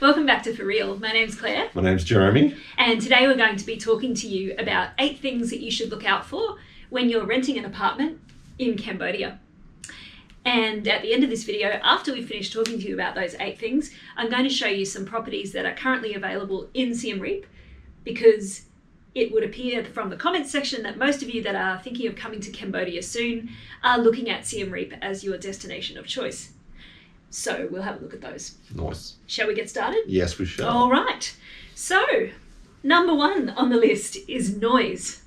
Welcome back to For Real. My name's Claire. My name's Jeremy. And today we're going to be talking to you about 8 things that you should look out for when you're renting an apartment in Cambodia. And at the end of this video, after we finish talking to you about those 8 things, I'm going to show you some properties that are currently available in Siem Reap, because it would appear from the comments section that most of you that are thinking of coming to Cambodia soon are looking at Siem Reap as your destination of choice. So we'll have a look at those. Nice. Shall we get started? Yes, we shall. All right. So, number 1 on the list is noise.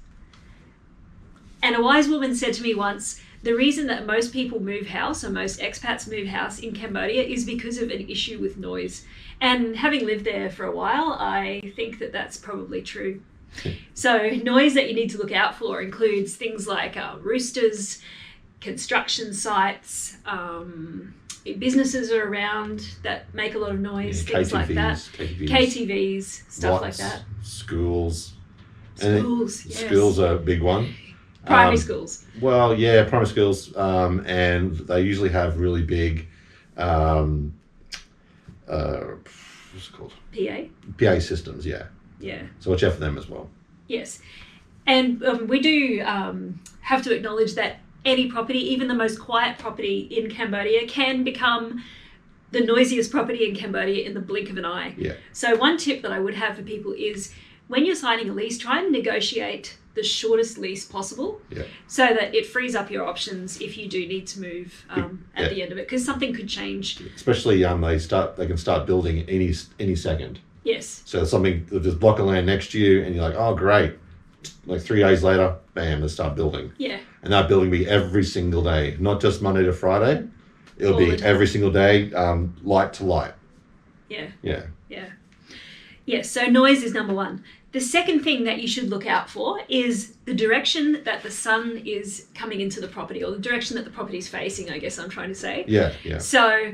And a wise woman said to me once, the reason that most people move house, or most expats move house in Cambodia, is because of an issue with noise. And having lived there for a while, I think that that's probably true. So noise that you need to look out for includes things like roosters, construction sites, businesses are around that make a lot of noise, things like that. KTVs, stuff like that. Schools. Schools, yes. Schools are a big one. Primary schools. Well, yeah, primary schools, and they usually have really big, what's it called? PA systems, yeah. Yeah. So watch out for them as well. Yes. And we do have to acknowledge that any property, even the most quiet property in Cambodia, can become the noisiest property in Cambodia in the blink of an eye. Yeah. So one tip that I would have for people is when you're signing a lease, try and negotiate the shortest lease possible, so that it frees up your options if you do need to move at the end of it, because something could change. Especially they can start building any second. Yes. So there's a block of land next to you and you're like, oh great. Like 3 days later, bam, they start building. Yeah. And that building will be every single day, not just Monday to Friday. It'll be every single day, light to light. Yeah. Yeah. Yeah. Yeah, so noise is number 1. The second thing that you should look out for is the direction that the sun is coming into the property, or the direction that the property is facing, I guess I'm trying to say. Yeah, yeah. So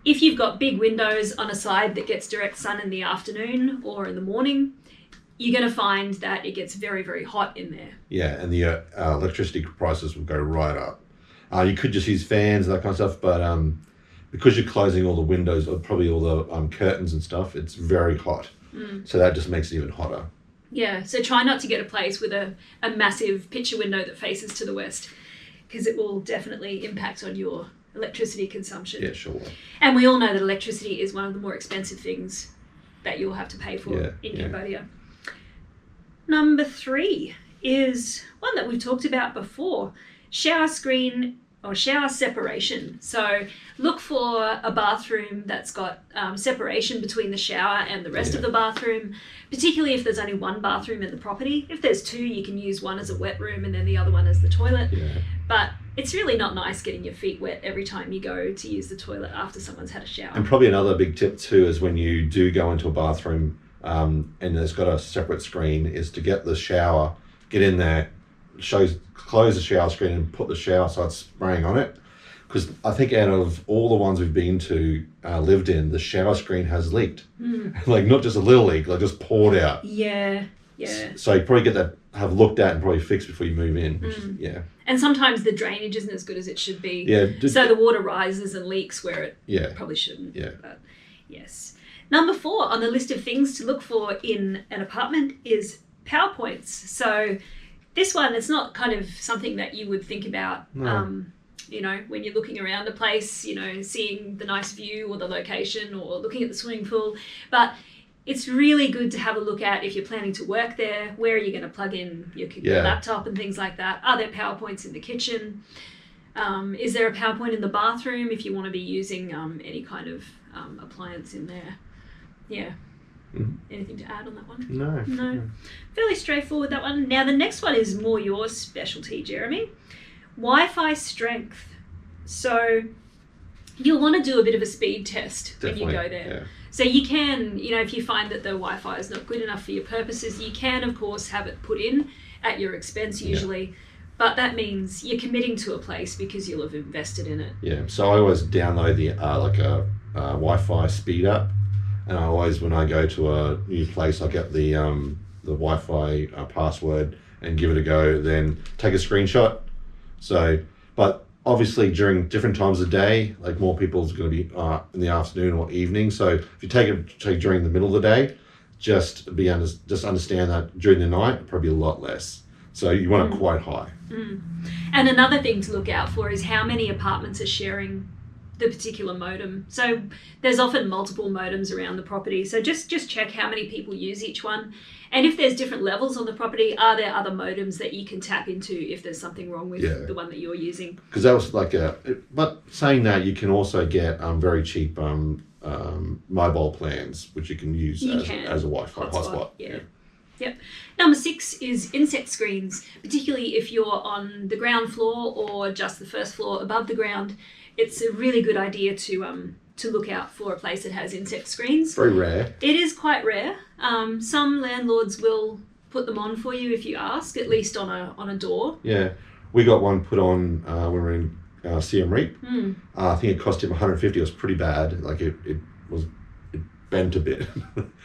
if you've got big windows on a side that gets direct sun in the afternoon or in the morning, you're going to find that it gets very, very hot in there. Yeah, and the electricity prices will go right up. You could just use fans and that kind of stuff, but because you're closing all the windows, or probably all the curtains and stuff, it's very hot. So that just makes it even hotter. Yeah, so try not to get a place with a massive picture window that faces to the west, because it will definitely impact on your electricity consumption. Yeah, sure. And we all know that electricity is one of the more expensive things that you'll have to pay for in Cambodia. Number 3 is one that we've talked about before, shower screen or shower separation. So look for a bathroom that's got separation between the shower and the rest of the bathroom, particularly if there's only one bathroom in the property. If there's 2, you can use one as a wet room and then the other one as the toilet. Yeah. But it's really not nice getting your feet wet every time you go to use the toilet after someone's had a shower. And probably another big tip too is when you do go into a bathroom and it's got a separate screen, is to get the shower, get in there, close the shower screen and put the shower so it's spraying on it. Because I think out of all the ones we've been to, lived in, the shower screen has leaked. Like not just a little leak, like just poured out. Yeah, yeah. So you probably get that, have looked at and probably fixed before you move in. Yeah. And sometimes the drainage isn't as good as it should be. Yeah. So the water rises and leaks where it probably shouldn't. Yeah. But yes. Number 4 on the list of things to look for in an apartment is power points. So this one, it's not kind of something that you would think about, you know, when you're looking around a place, you know, seeing the nice view or the location or looking at the swimming pool. But it's really good to have a look at if you're planning to work there. Where are you going to plug in your laptop and things like that? Are there power points in the kitchen? Is there a power point in the bathroom if you want to be using any kind of appliance in there? Yeah. Anything to add on that one? No. Fairly straightforward, that one. Now the next one is more your specialty, Jeremy. Wi-Fi strength. So you'll want to do a bit of a speed test when you go there. Yeah. So you can, you know, if you find that the Wi-Fi is not good enough for your purposes, you can of course have it put in at your expense usually. But that means you're committing to a place because you'll have invested in it. Yeah. So I always download the Wi-Fi speed app. And I always, when I go to a new place, I get the Wi-Fi password and give it a go. Then take a screenshot. So, but obviously during different times of the day, like more people's going to be in the afternoon or evening. So if you take it during the middle of the day, just understand that during the night probably a lot less. So you want it quite high. And another thing to look out for is how many apartments are sharing the particular modem. So there's often multiple modems around the property. So just check how many people use each one. And if there's different levels on the property, are there other modems that you can tap into if there's something wrong with the one that you're using? Because that was like but saying that, you can also get very cheap mobile plans, which you can use as a Wi-Fi hotspot. Yep. Number 6 is insect screens, particularly if you're on the ground floor or just the first floor above the ground. It's a really good idea to look out for a place that has insect screens. Very rare. It is quite rare. Some landlords will put them on for you if you ask, at least on a door. Yeah, we got one put on when we were in Siem Reap. I think it cost him $150. It was pretty bad. Like it bent a bit.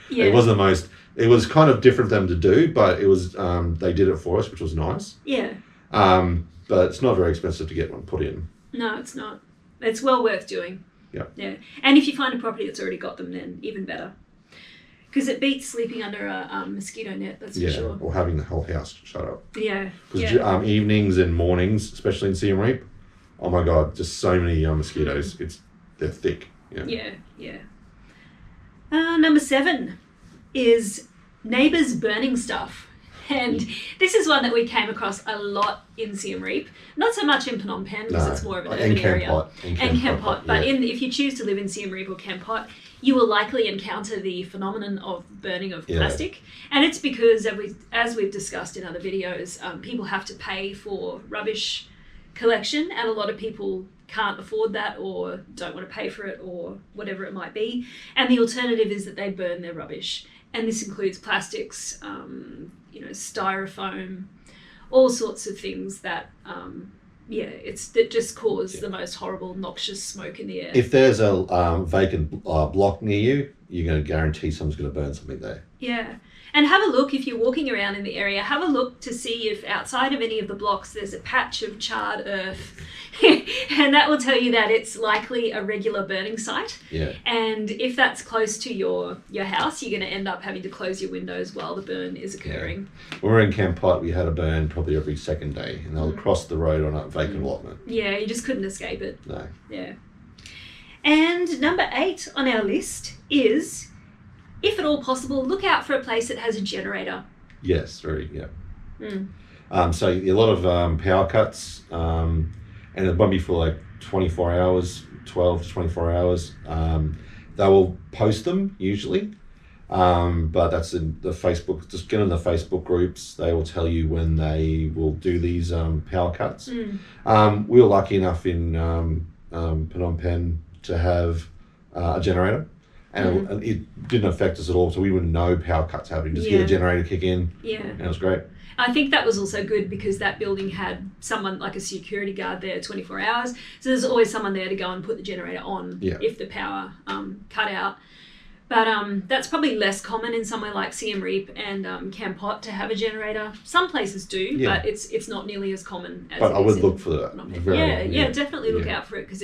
Yeah. It wasn't the most. It was kind of different for them to do, but it was. They did it for us, which was nice. Yeah. But it's not very expensive to get one put in. No, it's not. It's well worth doing. Yeah. And if you find a property that's already got them, then even better. Because it beats sleeping under a mosquito net, that's for sure. Or having the whole house shut up. Yeah. Because evenings and mornings, especially in Siem Reap, oh my God, just so many mosquitoes. They're thick. Yeah. Number 7 is neighbours burning stuff. And this is one that we came across a lot in Siem Reap. Not so much in Phnom Penh because it's more of an urban area. And Kampot. But if you choose to live in Siem Reap or Kampot, you will likely encounter the phenomenon of burning of plastic. And it's because, as we've discussed in other videos, people have to pay for rubbish collection, and a lot of people can't afford that or don't want to pay for it or whatever it might be. And the alternative is that they burn their rubbish. And this includes plastics, styrofoam, all sorts of things that, that just cause the most horrible, noxious smoke in the air. If there's a vacant block near you, you're going to guarantee someone's going to burn something there. Yeah. And have a look, if you're walking around in the area, have a look to see if outside of any of the blocks there's a patch of charred earth. And that will tell you that it's likely a regular burning site. Yeah. And if that's close to your house, you're going to end up having to close your windows while the burn is occurring. Yeah. When we were in Kampot, we had a burn probably every second day, and they'll cross the road on a vacant allotment. Yeah, you just couldn't escape it. No. Yeah. And number 8 on our list is, if at all possible, look out for a place that has a generator. Yes, so a lot of power cuts, and it won't be for like 24 hours, 12 to 24 hours. They will post them usually, but that's in the Facebook. Just get in the Facebook groups. They will tell you when they will do these power cuts. We were lucky enough in Phnom Penh to have a generator. And it didn't affect us at all, so we wouldn't know power cuts happening. Just get a generator kick in, and it was great. I think that was also good because that building had someone like a security guard there 24 hours. So there's always someone there to go and put the generator on if the power cut out. But that's probably less common in somewhere like Siem Reap and Kampot to have a generator. Some places do, but it's not nearly as common as but it I is would in look for that. Definitely look out for it, because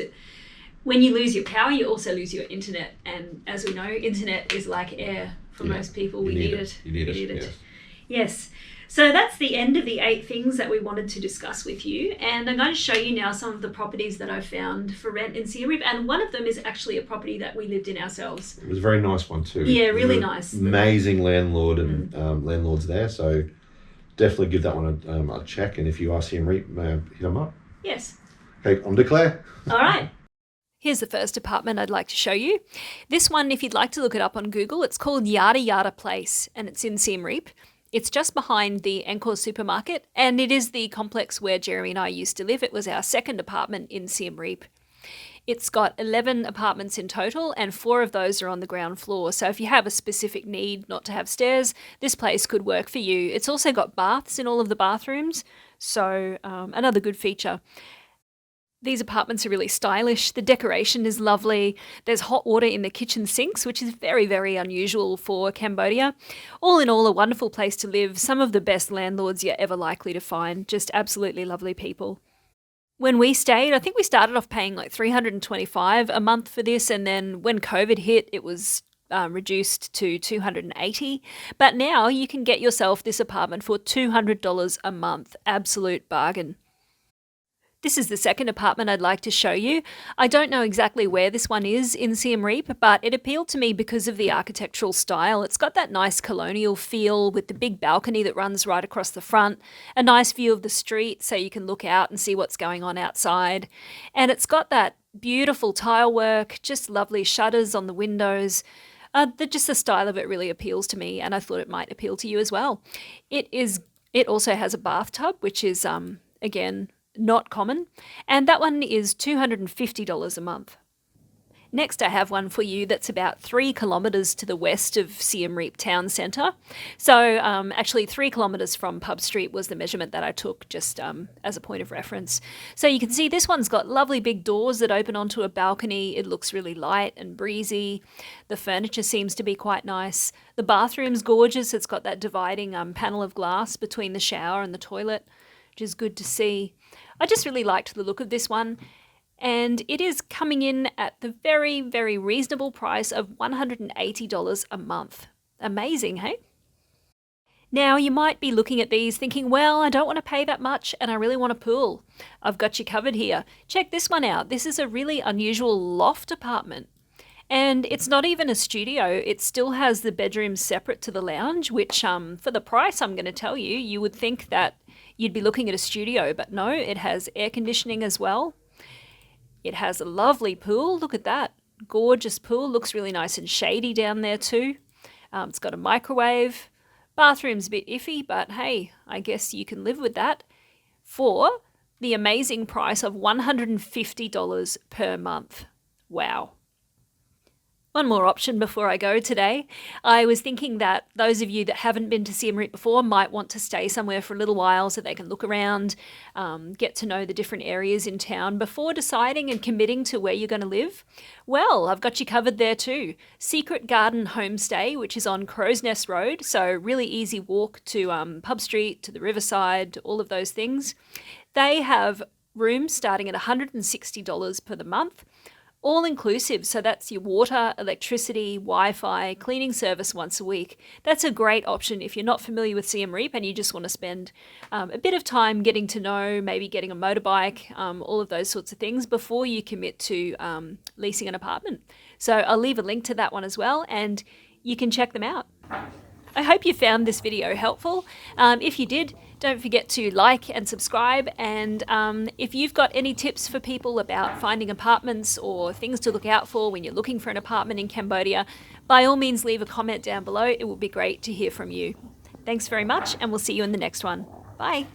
when you lose your power, you also lose your internet. And as we know, internet is like air for most people. We need it. You need it. Yes. So that's the end of the 8 things that we wanted to discuss with you. And I'm going to show you now some of the properties that I've found for rent in Siem Reap. And one of them is actually a property that we lived in ourselves. It was a very nice one too. Yeah, really nice. Amazing landlord and landlords there. So definitely give that one a check. And if you are Siem Reap, hit them up. Yes. Okay, on to Claire. All right. Here's the first apartment I'd like to show you. This one, if you'd like to look it up on Google, it's called Yada Yada Place, and it's in Siem Reap. It's just behind the Angkor supermarket, and it is the complex where Jeremy and I used to live. It was our second apartment in Siem Reap. It's got 11 apartments in total, and 4 of those are on the ground floor. So if you have a specific need not to have stairs, this place could work for you. It's also got baths in all of the bathrooms, so another good feature. These apartments are really stylish. The decoration is lovely. There's hot water in the kitchen sinks, which is very, very unusual for Cambodia. All in all, a wonderful place to live. Some of the best landlords you're ever likely to find. Just absolutely lovely people. When we stayed, I think we started off paying like $325 a month for this, and then when COVID hit, it was reduced to $280. But now you can get yourself this apartment for $200 a month. Absolute bargain. This is the second apartment I'd like to show you. I don't know exactly where this one is in Siem Reap, but it appealed to me because of the architectural style. It's got that nice colonial feel with the big balcony that runs right across the front, a nice view of the street so you can look out and see what's going on outside. And it's got that beautiful tile work, just lovely shutters on the windows. Just the style of it really appeals to me, and I thought it might appeal to you as well. It also has a bathtub, which is, again, not common, and that one is $250 a month. Next, I have one for you that's about 3 kilometres to the west of Siem Reap town centre. So actually 3 kilometres from Pub Street was the measurement that I took, just as a point of reference. So you can see this one's got lovely big doors that open onto a balcony. It looks really light and breezy. The furniture seems to be quite nice. The bathroom's gorgeous. It's got that dividing panel of glass between the shower and the toilet, which is good to see. I just really liked the look of this one. And it is coming in at the very, very reasonable price of $180 a month. Amazing, hey? Now, you might be looking at these thinking, well, I don't want to pay that much and I really want a pool. I've got you covered here. Check this one out. This is a really unusual loft apartment. And it's not even a studio. It still has the bedroom separate to the lounge, which for the price I'm going to tell you, you would think that you'd be looking at a studio. But no, it has air conditioning as well. It has a lovely pool. Look at that. Gorgeous pool. Looks really nice and shady down there too. It's got a microwave. Bathroom's a bit iffy, but hey, I guess you can live with that for the amazing price of $150 per month. Wow. One more option before I go today. I was thinking that those of you that haven't been to Siem Reap before might want to stay somewhere for a little while so they can look around, get to know the different areas in town before deciding and committing to where you're going to live. Well, I've got you covered there too. Secret Garden Homestay, which is on Crow's Nest Road, so really easy walk to Pub Street, to the riverside, all of those things. They have rooms starting at $160 per month. All inclusive, so that's your water, electricity, Wi-Fi, cleaning service once a week. That's a great option if you're not familiar with Siem Reap and you just want to spend a bit of time getting to know, maybe getting a motorbike, all of those sorts of things before you commit to leasing an apartment. So I'll leave a link to that one as well and you can check them out. I hope you found this video helpful. If you did, don't forget to like and subscribe. And if you've got any tips for people about finding apartments or things to look out for when you're looking for an apartment in Cambodia, by all means leave a comment down below. It would be great to hear from you. Thanks very much, and we'll see you in the next one. Bye.